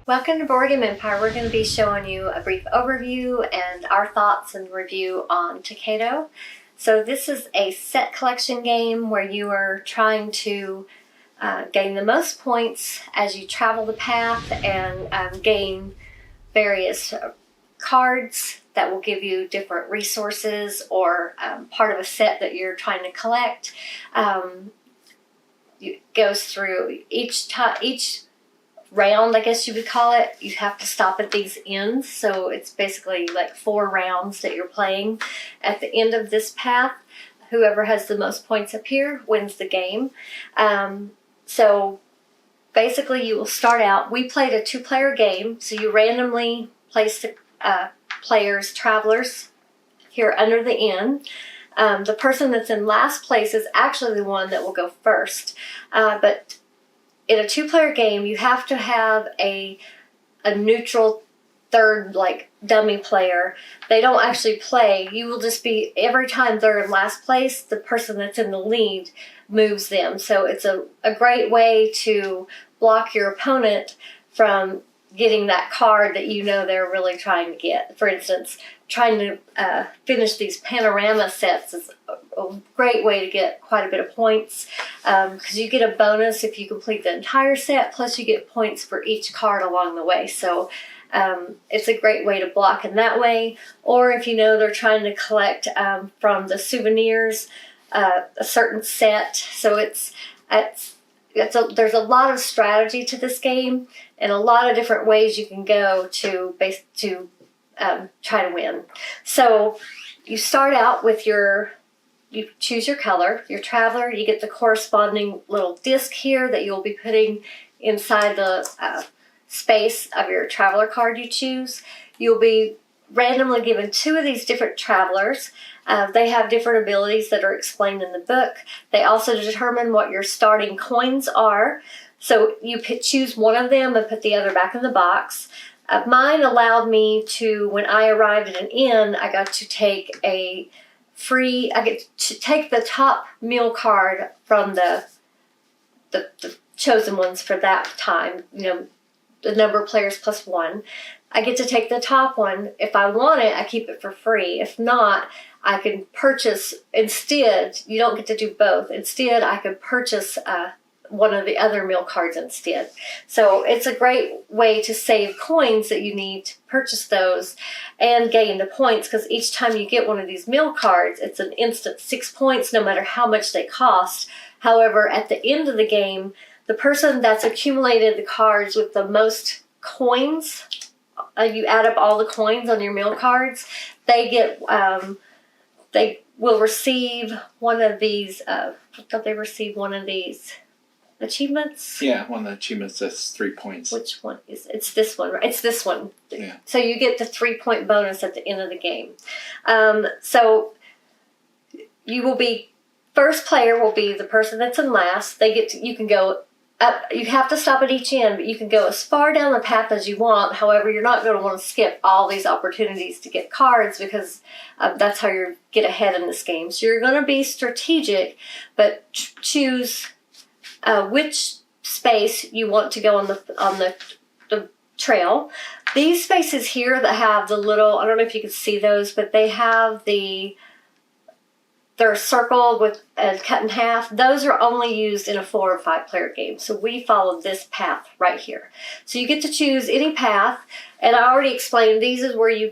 Welcome to Board Game Empire. We're going to be showing you a brief overview and our thoughts and review on Tokaido. So this is a set collection game where you are trying to gain the most points as you travel the path and gain various cards that will give you different resources or part of a set that you're trying to collect. It goes through each round, I guess you would call it. You have to stop at these ends, so it's basically like 4 rounds that you're playing. At the end of this path, whoever has the most points up here wins the game. So basically you will start out, we played a 2-player game, so you randomly place the travelers here under the end. The person that's in last place is actually the one that will go first, but in a 2-player game, you have to have a neutral third, like, dummy player. They don't actually play. You will just be, every time they're in last place, the person that's in the lead moves them. So it's a great way to block your opponent from getting that card that you know they're really trying to get. For instance, trying to finish these panorama sets is a great way to get quite a bit of points, because you get a bonus if you complete the entire set, plus you get points for each card along the way. So it's a great way to block in that way. Or if you know they're trying to collect from the souvenirs a certain set. So there's a lot of strategy to this game and a lot of different ways you can go to try to win. So you start out with you choose your color, your traveler. You get the corresponding little disc here that you'll be putting inside the space of your traveler card you choose. You'll be randomly given 2 of these different travelers. They have different abilities that are explained in the book. They also determine what your starting coins are. So you choose one of them and put the other back in the box. Mine allowed me to, when I arrived at an inn, I got to take I get to take the top meal card from the chosen ones for that time, the number of players plus 1. I get to take the top one. If I want it, I keep it for free. If not, I can purchase, instead, you don't get to do both. Instead, I could purchase one of the other meal cards instead. So it's a great way to save coins that you need to purchase those and gain the points, because each time you get one of these meal cards, it's an instant 6 points no matter how much they cost. However, at the end of the game, the person that's accumulated the cards with the most coins, you add up all the coins on your meal cards, they will receive one of these, don't they receive one of these achievements? Yeah, one of the achievements that's 3 points. Which one is it? It's this one, right? It's this one. Yeah. So you get the 3-point bonus at the end of the game. So you will be, first player will be the person that's in last. You can go up, you have to stop at each end, but you can go as far down the path as you want. However, you're not going to want to skip all these opportunities to get cards, because that's how you get ahead in this game. So you're going to be strategic, but choose which space you want to go on the trail. These spaces here that have the little, I don't know if you can see those, but they have they're circled and cut in half. Those are only used in a 4 or 5 player game. So we followed this path right here. So you get to choose any path, and I already explained these is where you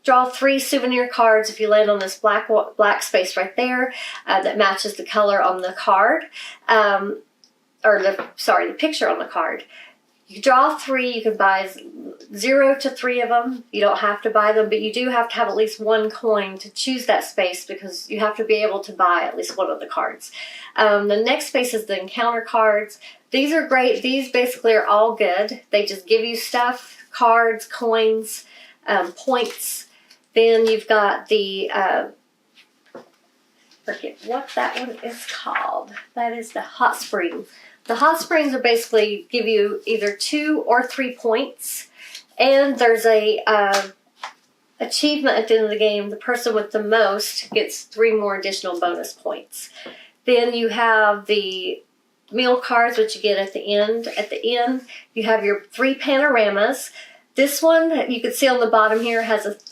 draw 3 souvenir cards if you land on this black space right there that matches the color on the card, the picture on the card. You draw 3, you can buy 0 to 3 of them. You don't have to buy them, but you do have to have at least 1 coin to choose that space, because you have to be able to buy at least one of the cards. The next space is the encounter cards. These are great. These basically are all good. They just give you stuff, cards, coins, points. Then you've got the, forget what that one is called. That is the hot spring. The hot springs are basically give you either 2 or 3 points. And there's a achievement at the end of the game. The person with the most gets 3 more additional bonus points. Then you have the meal cards, which you get at the end. At the end, you have your 3 panoramas. This one, you can see on the bottom here,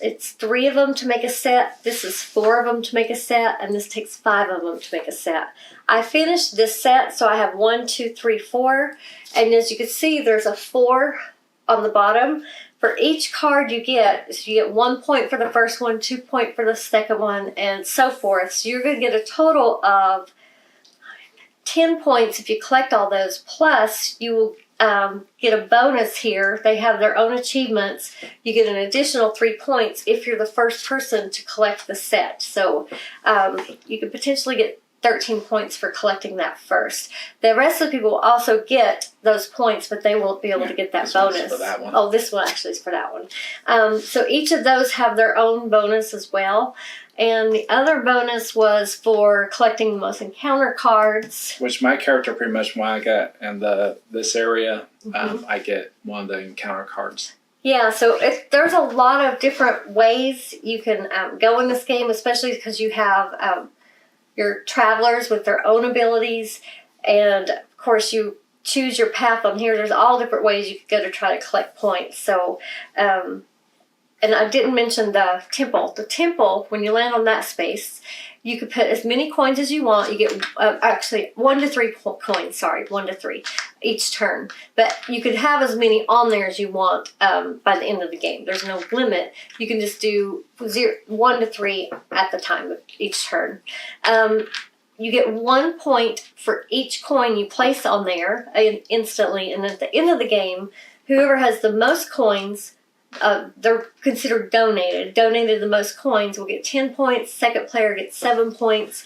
it's 3 of them to make a set. This is 4 of them to make a set, and this takes 5 of them to make a set. I finished this set, so I have 1, 2, 3, 4. And as you can see, there's a 4 on the bottom. For each card you get 1 point for the first one, 2 points for the second one, and so forth. So you're going to get a total of 10 points if you collect all those. Plus, you will get a bonus here. They have their own achievements. You get an additional 3 points if you're the first person to collect the set. So you could potentially get 13 points for collecting that first. The rest of the people will also get those points, but they won't be able to get that bonus. For that one. Oh, this one actually is for that one. So each of those have their own bonus as well. And the other bonus was for collecting the most encounter cards. Which my character pretty much, when I get in this area, I get one of the encounter cards. Yeah, so there's a lot of different ways you can go in this game, especially because you have your travelers with their own abilities, and of course you choose your path on here. There's all different ways you could go to try to collect points. So, and I didn't mention the temple. The temple, when you land on that space, you could put as many coins as you want. You get actually 1 to 3 coins. Sorry, 1 to 3 each turn. But you could have as many on there as you want by the end of the game. There's no limit. You can just do 1 to 3 at the time of each turn. You get 1 point for each coin you place on there instantly. And at the end of the game, whoever has the most coins, they're considered donated. Donated the most coins will get 10 points. Second player gets 7 points.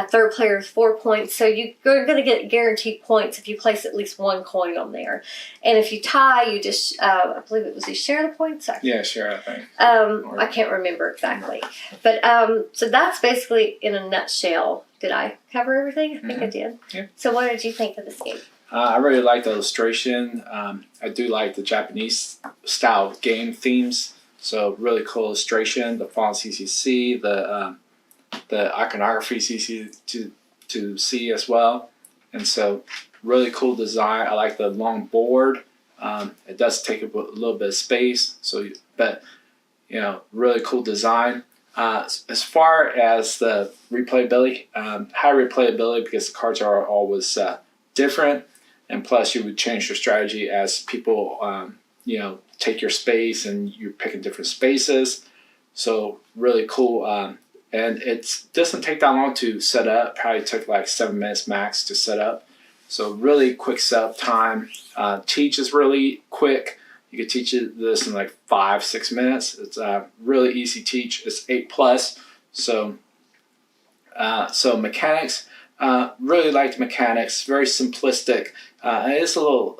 Third player is 4 points. So you're going to get guaranteed points if you place at least 1 coin on there. And if you tie, you just, I believe it was you share the points? Yeah, sure, I think. I can't remember exactly. But so that's basically in a nutshell. Did I cover everything? I think I did. Yeah. So what did you think of this game? I really like the illustration. I do like the Japanese style game themes. So really cool illustration. The font CCC, the iconography CC to see as well. And so really cool design. I like the long board. It does take up a little bit of space. So, but really cool design. As far as the replayability, high replayability because the cards are always different. And plus, you would change your strategy as people, take your space and you're picking different spaces. So really cool. And it doesn't take that long to set up. Probably took like 7 minutes max to set up. So really quick setup time. Teach is really quick. You can teach this in like 5-6 minutes. It's a really easy teach. It's 8+. So mechanics. Really liked mechanics. Very simplistic. And it's a little,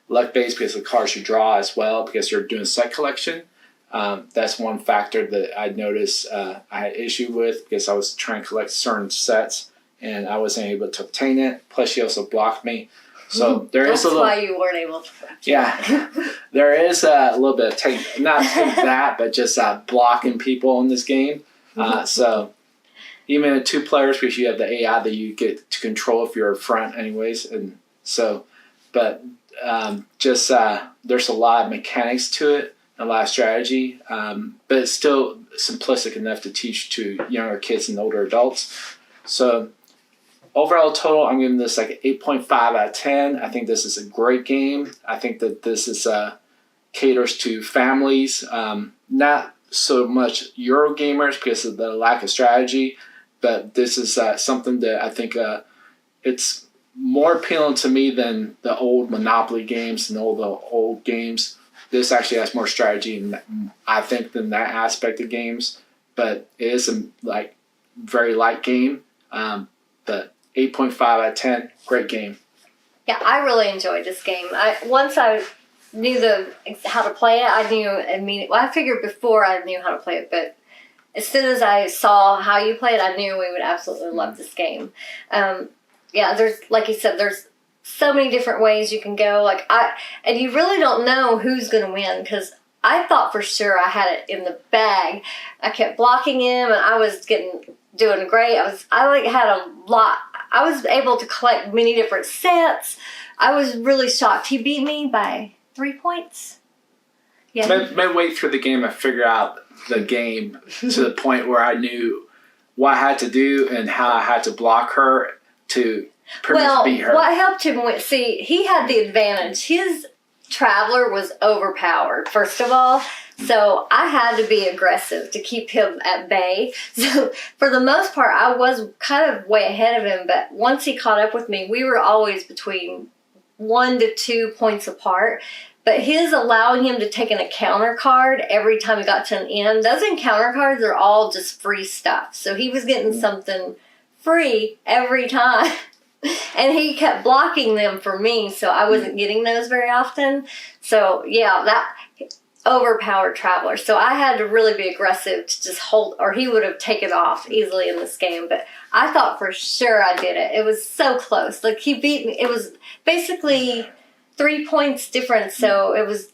luck-based because the cards you draw as well because you're doing set collection. That's one factor that I noticed I had issue with because I was trying to collect certain sets and I wasn't able to obtain it. Plus, she also blocked me. So there is a little. That's why you weren't able to. Yeah, there is a little bit of not that, but just blocking people in this game. So even at 2 players, because you have the AI that you get to control if you're front, anyways, and so, but there's a lot of mechanics to it, a lot of strategy, but it's still simplistic enough to teach to younger kids and older adults. So overall total, I'm giving this like an 8.5 out of 10. I think this is a great game. I think that this is caters to families, not so much Euro gamers because of the lack of strategy, but this is something that I think it's more appealing to me than the old Monopoly games and all the old games. This actually has more strategy, I think, than that aspect of games. But it is a very light game. But 8.5 out of 10, great game. Yeah, I really enjoyed this game. Once I knew how to play it, I knew immediately. Well, I figured before I knew how to play it, but as soon as I saw how you play it, I knew we would absolutely love this game. There's, like you said, there's so many different ways you can go. And you really don't know who's going to win because I thought for sure I had it in the bag. I kept blocking him, and I was doing great. I had a lot. I was able to collect many different sets. I was really shocked. He beat me by 3 points. Yeah. Midway through the game, I figured out the game to the point where I knew what I had to do and how I had to block her to pretty much beat her. What helped him with, see, he had the advantage. His Traveler was overpowered, first of all. So I had to be aggressive to keep him at bay. So for the most part, I was kind of way ahead of him. But once he caught up with me, we were always between 1 to 2 points apart. But his allowing him to take an encounter card every time he got to an end, those encounter cards are all just free stuff. So he was getting something free every time. And he kept blocking them for me, so I wasn't getting those very often. So, yeah, that overpowered Traveler. So I had to really be aggressive to just hold, or he would have taken off easily in this game. But I thought for sure I did it. It was so close. Like, he beat me. It was basically 3 points difference, so it was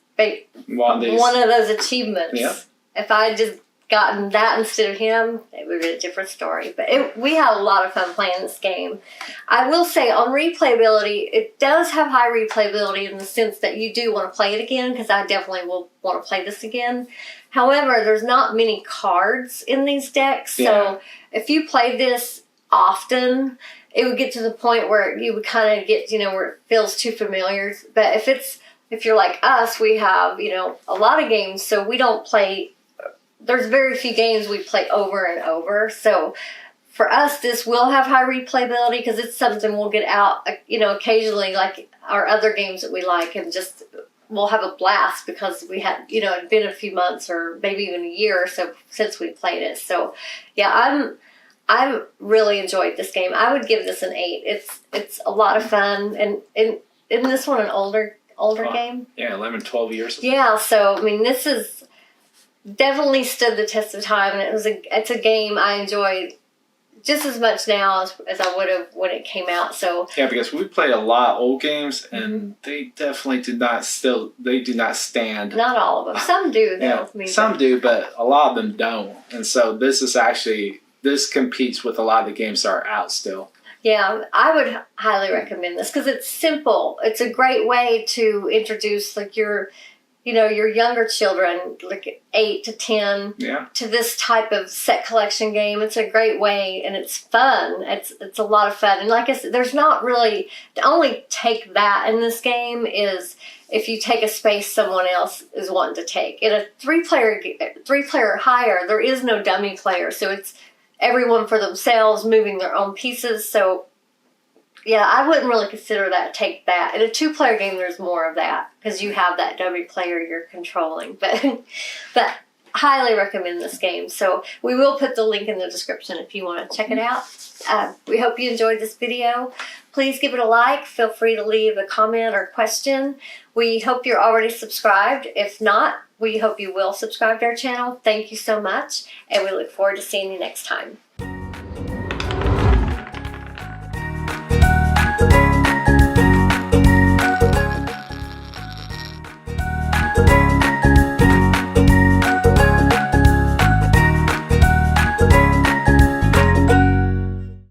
one of those achievements. Yeah. If I had just gotten that instead of him, it would be a different story. But we had a lot of fun playing this game. I will say, on replayability, it does have high replayability in the sense that you do want to play it again, because I definitely will want to play this again. However, there's not many cards in these decks, so if you played this often, it would get to the point where you would kind of get, where it feels too familiar. But if you're like us, we have, a lot of games, so we don't play. There's very few games we play over and over. So for us, this will have high replayability because it's something we'll get out, occasionally, like our other games that we like, and just we'll have a blast because we had, it'd been a few months or maybe even a year or so since we played it. So yeah, I really enjoyed this game. I would give this an 8. It's a lot of fun, and isn't this one an older game? Yeah, 11, 12 years. Yeah, so I mean, this is definitely stood the test of time, and it's a game I enjoy just as much now as I would have when it came out. So yeah, because we played a lot of old games, and they definitely do not stand. Not all of them. Some do, though. Yeah, some do, but a lot of them don't. And so this competes with a lot of the games that are out still. Yeah, I would highly recommend this because it's simple. It's a great way to introduce your younger children, like 8 to 10, to this type of set collection game. It's a great way, and it's fun. It's a lot of fun. And like I said, there's not really, to only take that in this game is if you take a space someone else is wanting to take. In a three-player higher, there is no dummy player, so it's everyone for themselves moving their own pieces. So yeah, I wouldn't really consider take that. In a 2-player game, there's more of that because you have that dummy player you're controlling. But highly recommend this game. So we will put the link in the description if you want to check it out. We hope you enjoyed this video. Please give it a like. Feel free to leave a comment or question. We hope you're already subscribed. If not, we hope you will subscribe to our channel. Thank you so much, and we look forward to seeing you next time. Bye.